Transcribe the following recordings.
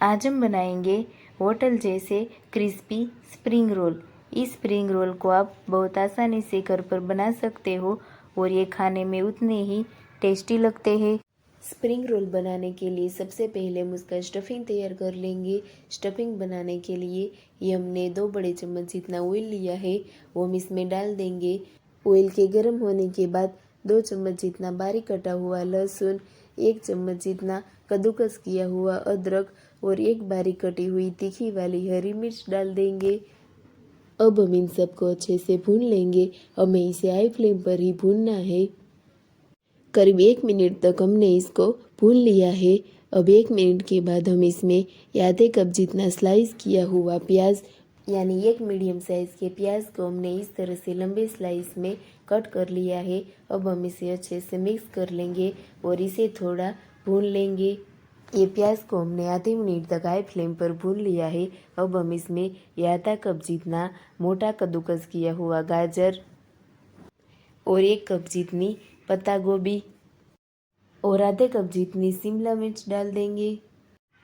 आज हम बनाएंगे होटल जैसे क्रिस्पी स्प्रिंग रोल। इस स्प्रिंग रोल को आप बहुत आसानी से घर पर बना सकते हो और ये खाने में उतने ही टेस्टी लगते हैं। स्प्रिंग रोल बनाने के लिए सबसे पहले हम उसका स्टफिंग तैयार कर लेंगे। स्टफिंग बनाने के लिए ये हमने 2 बड़े चम्मच जितना ऑयल लिया है, वो हम इसमें डाल देंगे। ऑयल के गर्म होने के बाद 2 चम्मच जितना बारीक कटा हुआ लहसुन, 1 चम्मच जितना कद्दूकस किया हुआ अदरक और 1 बारीक कटी हुई तीखी वाली हरी मिर्च डाल देंगे। अब हम इन सबको अच्छे से भून लेंगे। हमें इसे हाई फ्लेम पर ही भूनना है। करीब 1 मिनट तक हमने इसको भून लिया है। अब 1 मिनट के बाद हम इसमें आधे कप जितना स्लाइस किया हुआ प्याज यानी 1 मीडियम साइज़ के प्याज को हमने इस तरह से लंबे स्लाइस में कट कर लिया है। अब हम इसे अच्छे से मिक्स कर लेंगे और इसे थोड़ा भून लेंगे। ये प्याज को हमने आधे मिनट तक हाई फ्लेम पर भून लिया है। अब हम इसमें आधा कप जितना मोटा कद्दूकस किया हुआ गाजर और 1 कप जितनी पत्ता गोभी और आधे कप जितनी शिमला मिर्च डाल देंगे।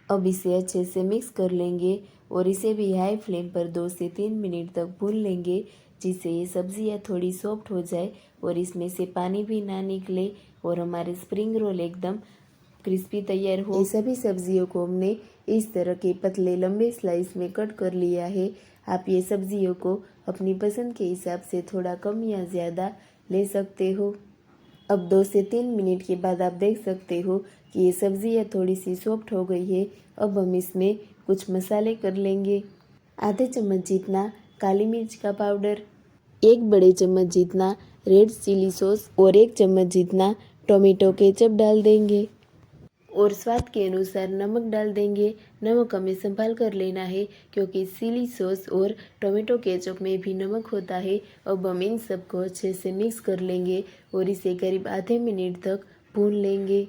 अब इसे अच्छे से मिक्स कर लेंगे और इसे भी हाई फ्लेम पर 2 से 3 मिनट तक भून लेंगे, जिससे ये सब्जियां थोड़ी सॉफ्ट हो जाए और इसमें से पानी भी ना निकले और हमारे स्प्रिंग रोल एकदम क्रिस्पी तैयार हो। ये सभी सब्जियों को हमने इस तरह के पतले लंबे स्लाइस में कट कर लिया है। आप ये सब्जियों को अपनी पसंद के हिसाब से थोड़ा कम या ज़्यादा ले सकते हो। अब 2 से 3 मिनट के बाद आप देख सकते हो कि ये सब्जियाँ थोड़ी सी सॉफ्ट हो गई है। अब हम इसमें कुछ मसाले कर लेंगे। आधे चम्मच जितना काली मिर्च का पाउडर, 1 बड़े चम्मच जितना रेड चिली सॉस और 1 चम्मच जितना टोमेटो केचप डाल देंगे और स्वाद के अनुसार नमक डाल देंगे। नमक हमें संभाल कर लेना है क्योंकि चिली सॉस और टोमेटो केचप में भी नमक होता है। अब हम इन सबको अच्छे से मिक्स कर लेंगे और इसे करीब आधे मिनट तक भून लेंगे।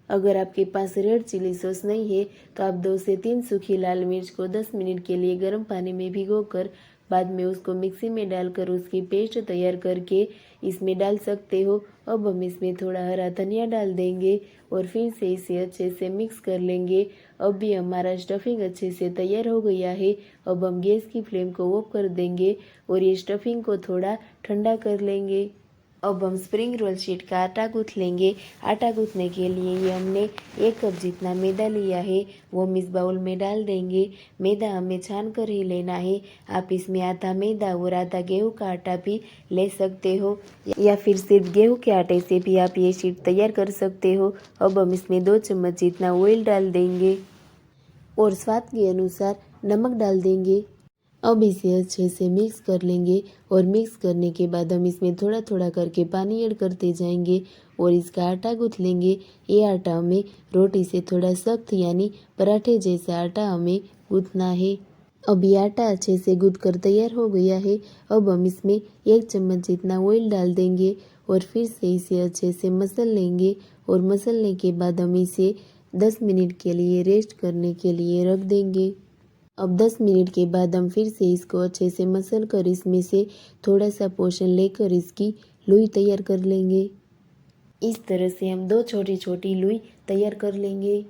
अगर आपके पास रेड चिली सॉस नहीं है तो आप 2 से 3 सूखी लाल मिर्च को 10 मिनट के लिए गर्म पानी में भिगोकर बाद में उसको मिक्सी में डालकर उसकी पेस्ट तैयार करके इसमें डाल सकते हो। अब हम इसमें थोड़ा हरा धनिया डाल देंगे और फिर से इसे अच्छे से मिक्स कर लेंगे। अब भी हमारा स्टफिंग अच्छे से तैयार हो गया है। अब हम गैस की फ्लेम को ऑफ कर देंगे और ये स्टफिंग को थोड़ा ठंडा कर लेंगे। अब हम स्प्रिंग रोल शीट का आटा गूँथ लेंगे। आटा गूँथने के लिए ये हमने 1 कप जितना मैदा लिया है, वो हम इस बाउल में डाल देंगे। मैदा हमें छान कर ही लेना है। आप इसमें आधा मैदा और आधा गेहूं का आटा भी ले सकते हो या फिर सिर्फ गेहूं के आटे से भी आप ये शीट तैयार कर सकते हो। अब हम इसमें 2 चम्मच जितना ऑयल डाल देंगे और स्वाद के अनुसार नमक डाल देंगे। अब इसे अच्छे से मिक्स कर लेंगे और मिक्स करने के बाद हम इसमें थोड़ा थोड़ा करके पानी ऐड करते जाएंगे और इसका आटा गूँथ लेंगे। ये आटा हमें रोटी से थोड़ा सख्त यानी पराठे जैसा आटा हमें गूँथना है। अब ये आटा अच्छे से गूँथ कर तैयार हो गया है। अब हम इसमें 1 चम्मच जितना ऑयल डाल देंगे और फिर से इसे अच्छे से मसल लेंगे और मसलने के बाद हम इसे 10 मिनट के लिए रेस्ट करने के लिए रख देंगे। अब 10 मिनट के बाद हम फिर से इसको अच्छे से मसल कर इसमें से थोड़ा सा पोर्शन लेकर इसकी लोई तैयार कर लेंगे। इस तरह से हम 2 छोटी छोटी लोई तैयार कर लेंगे।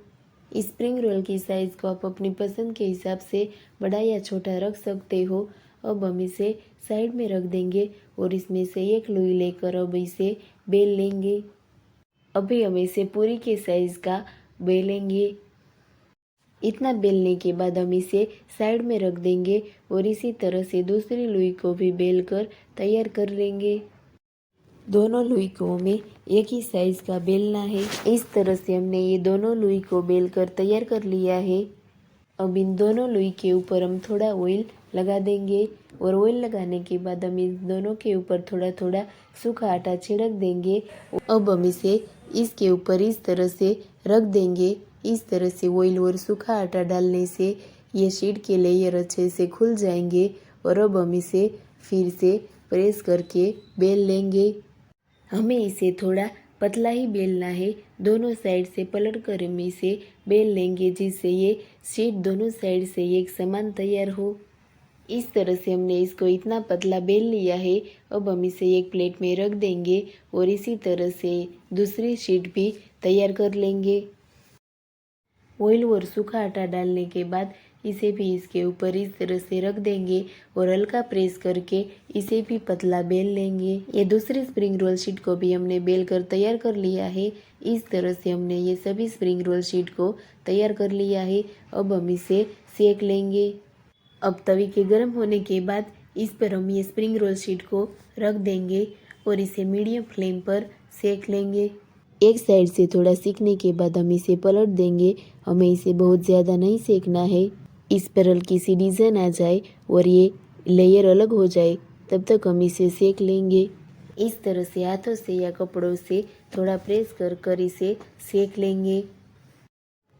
इस स्प्रिंग रोल की साइज़ को आप अपनी पसंद के हिसाब से बड़ा या छोटा रख सकते हो। अब हम इसे साइड में रख देंगे और इसमें से एक लोई लेकर अब इसे बेल लेंगे। अभी हम इसे पूरी के साइज़ का बेलेंगे। इतना बेलने के बाद हम इसे साइड में रख देंगे और इसी तरह से दूसरी लोई को भी बेल कर तैयार कर लेंगे। दोनों लोई को हमें एक ही साइज़ का बेलना है। इस तरह से हमने ये दोनों लोई को बेल कर तैयार कर लिया है। अब इन दोनों लोई के ऊपर हम थोड़ा ऑयल लगा देंगे और ऑयल लगाने के बाद हम इन दोनों के ऊपर थोड़ा थोड़ा सूखा आटा छिड़क देंगे। अब हम इसे इसके ऊपर इस तरह से रख देंगे। इस तरह से ऑयल और सूखा आटा डालने से ये शीट के लेयर अच्छे से खुल जाएंगे और अब हम इसे फिर से प्रेस करके बेल लेंगे। हमें इसे थोड़ा पतला ही बेलना है। दोनों साइड से पलट कर हम इसे बेल लेंगे जिससे ये शीट दोनों साइड से एक समान तैयार हो। इस तरह से हमने इसको इतना पतला बेल लिया है। अब हम इसे एक प्लेट में रख देंगे और इसी तरह से दूसरी शीट भी तैयार कर लेंगे। ऑयल और सूखा आटा डालने के बाद इसे भी इसके ऊपर इस तरह से रख देंगे और हल्का प्रेस करके इसे भी पतला बेल लेंगे। ये दूसरी स्प्रिंग रोल शीट को भी हमने बेल कर तैयार कर लिया है। इस तरह से हमने ये सभी स्प्रिंग रोल शीट को तैयार कर लिया है। अब हम इसे सेक लेंगे। अब तवे के गर्म होने के बाद इस पर हम ये स्प्रिंग रोल शीट को रख देंगे और इसे मीडियम फ्लेम पर सेक लेंगे। एक साइड से थोड़ा सीखने के बाद हम इसे पलट देंगे। हमें इसे बहुत ज़्यादा नहीं सेकना है। इस पर हल्की सी डिज़ाइन आ जाए और ये लेयर अलग हो जाए तब तक हम इसे सेक लेंगे। इस तरह से हाथों से या कपड़ों से थोड़ा प्रेस कर कर इसे सेक लेंगे।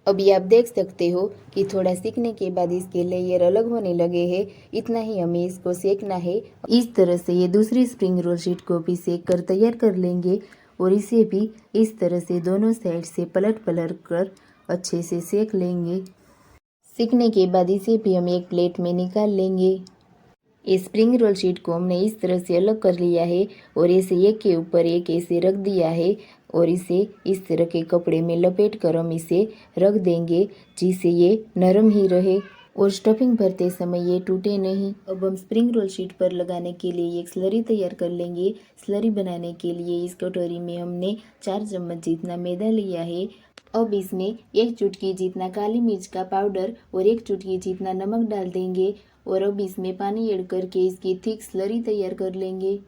अभी आप देख सकते हो कि थोड़ा सीखने के बाद इसके लेयर अलग होने लगे हैं। इतना ही हमें इसको सेकना है। इस तरह से ये दूसरी स्प्रिंग रोल शीट को भी सेक कर तैयार कर लेंगे और इसे भी इस तरह से दोनों साइड से पलट कर अच्छे से सेक लेंगे। सीखने के बाद इसे भी हम एक प्लेट में निकाल लेंगे। इस स्प्रिंग रोल शीट को हमने इस तरह से अलग कर लिया है और इसे एक के ऊपर एक ऐसे रख दिया है और इसे इस तरह के कपड़े में लपेट कर हम इसे रख देंगे जिससे ये नरम ही रहे और स्टफिंग भरते समय ये टूटे नहीं। अब हम स्प्रिंग रोल शीट पर लगाने के लिए एक स्लरी तैयार कर लेंगे। स्लरी बनाने के लिए इस कटोरी में हमने 4 चम्मच जितना मैदा लिया है। अब इसमें 1 चुटकी जितना काली मिर्च का पाउडर और 1 चुटकी जितना नमक डाल देंगे और अब इसमें पानी ऐड करके इसकी थिक स्लरी तैयार कर लेंगे।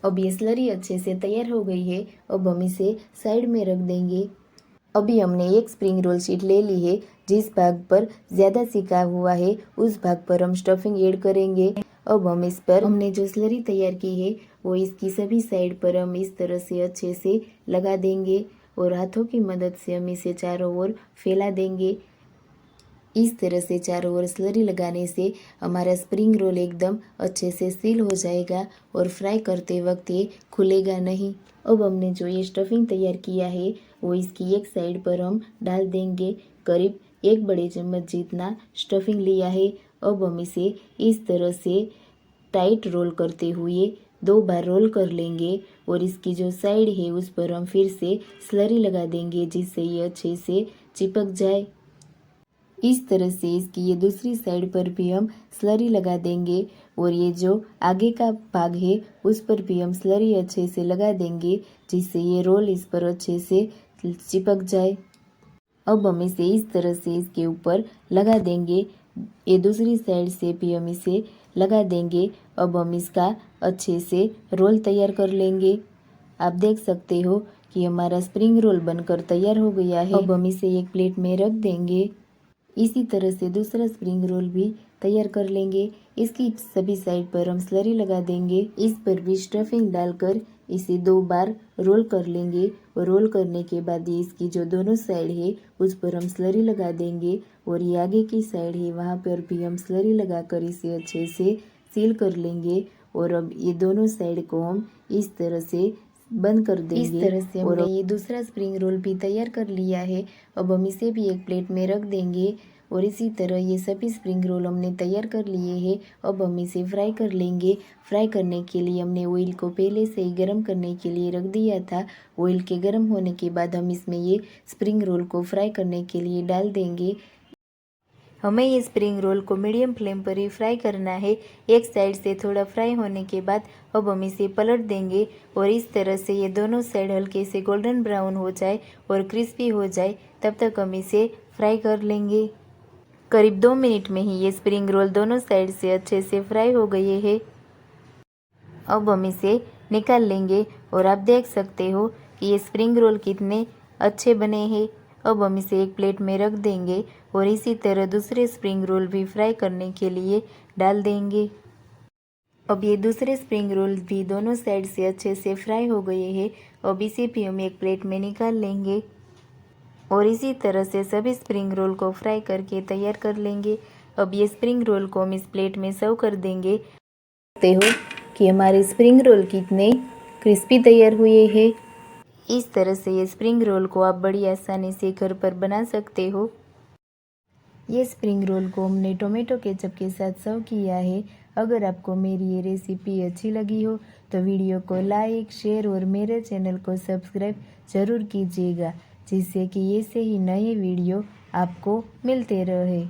अब ये स्लरी अच्छे से तैयार हो गई है। अब हम इसे साइड में रख देंगे। अभी हमने एक स्प्रिंग रोल शीट ले ली है। जिस भाग पर ज़्यादा सिका हुआ है उस भाग पर हम स्टफिंग ऐड करेंगे। अब हम इस पर हमने जो स्लरी तैयार की है वो इसकी सभी साइड पर हम इस तरह से अच्छे से लगा देंगे और हाथों की मदद से हम इसे चारों ओर फैला देंगे। इस तरह से चारों ओर स्लरी लगाने से हमारा स्प्रिंग रोल एकदम अच्छे से सील हो जाएगा और फ्राई करते वक्त ये खुलेगा नहीं। अब हमने जो ये स्टफिंग तैयार किया है वो इसकी एक साइड पर हम डाल देंगे। करीब 1 बड़े चम्मच जितना स्टफिंग लिया है। अब हम इसे इस तरह से टाइट रोल करते हुए 2 बार रोल कर लेंगे और इसकी जो साइड है उस पर हम फिर से स्लरी लगा देंगे जिससे ये अच्छे से चिपक जाए। इस तरह से इसकी ये दूसरी साइड पर भी हम स्लरी लगा देंगे और ये जो आगे का भाग है उस पर भी हम स्लरी अच्छे से लगा देंगे जिससे ये रोल इस पर अच्छे से चिपक जाए। अब हम इसे इस तरह से इसके ऊपर लगा देंगे। ये दूसरी साइड से भी हम इसे लगा देंगे। अब हम इसका अच्छे से रोल तैयार कर लेंगे। आप देख सकते हो कि हमारा स्प्रिंग रोल बनकर तैयार हो गया है। अब हम इसे एक प्लेट में रख देंगे। इसी तरह से दूसरा स्प्रिंग रोल भी तैयार कर लेंगे। इसकी सभी साइड पर हम स्लरी लगा देंगे। इस पर भी स्टफिंग डालकर इसे 2 बार रोल कर लेंगे और रोल करने के बाद ये इसकी जो दोनों साइड है उस पर हम स्लरी लगा देंगे और ये आगे की साइड है वहाँ पर भी हम स्लरी लगाकर इसे अच्छे से सील कर लेंगे और अब ये दोनों साइड को हम इस तरह से बंद कर देंगे। इस तरह से हमने ये दूसरा स्प्रिंग रोल भी तैयार कर लिया है। अब हम इसे भी एक प्लेट में रख देंगे और इसी तरह ये सभी स्प्रिंग रोल हमने तैयार कर लिए हैं। अब हम इसे फ्राई कर लेंगे। फ्राई करने के लिए हमने ऑयल को पहले से ही गर्म करने के लिए रख दिया था। ऑयल के गर्म होने के बाद हम इसमें ये स्प्रिंग रोल को फ्राई करने के लिए डाल देंगे। हमें ये स्प्रिंग रोल को मीडियम फ्लेम पर ही फ्राई करना है। एक साइड से थोड़ा फ्राई होने के बाद अब हम इसे पलट देंगे और इस तरह से ये दोनों साइड हल्के से गोल्डन ब्राउन हो जाए और क्रिस्पी हो जाए तब तक हम इसे फ्राई कर लेंगे। करीब 2 मिनट में ही ये स्प्रिंग रोल दोनों साइड से अच्छे से फ्राई हो गए हैं। अब हम इसे निकाल लेंगे और आप देख सकते हो कि ये स्प्रिंग रोल कितने अच्छे बने हैं। अब हम इसे एक प्लेट में रख देंगे और इसी तरह दूसरे स्प्रिंग रोल भी फ्राई करने के लिए डाल देंगे। अब ये दूसरे स्प्रिंग रोल भी दोनों साइड से अच्छे से फ्राई हो गए हैं। अब इसे भी हम एक प्लेट में निकाल लेंगे और इसी तरह से सभी स्प्रिंग रोल को फ्राई करके तैयार कर लेंगे। अब ये स्प्रिंग रोल को हम इस प्लेट में सर्व कर देंगे। देखते हो कि हमारे स्प्रिंग रोल कितने क्रिस्पी तैयार हुए हैं। इस तरह से ये स्प्रिंग रोल को आप बड़ी आसानी से घर पर बना सकते हो। ये स्प्रिंग रोल को हमने टोमेटो केचप के साथ सर्व किया है। अगर आपको मेरी ये रेसिपी अच्छी लगी हो तो वीडियो को लाइक, शेयर और मेरे चैनल को सब्सक्राइब ज़रूर कीजिएगा जिससे कि ऐसे ही नए वीडियो आपको मिलते रहे।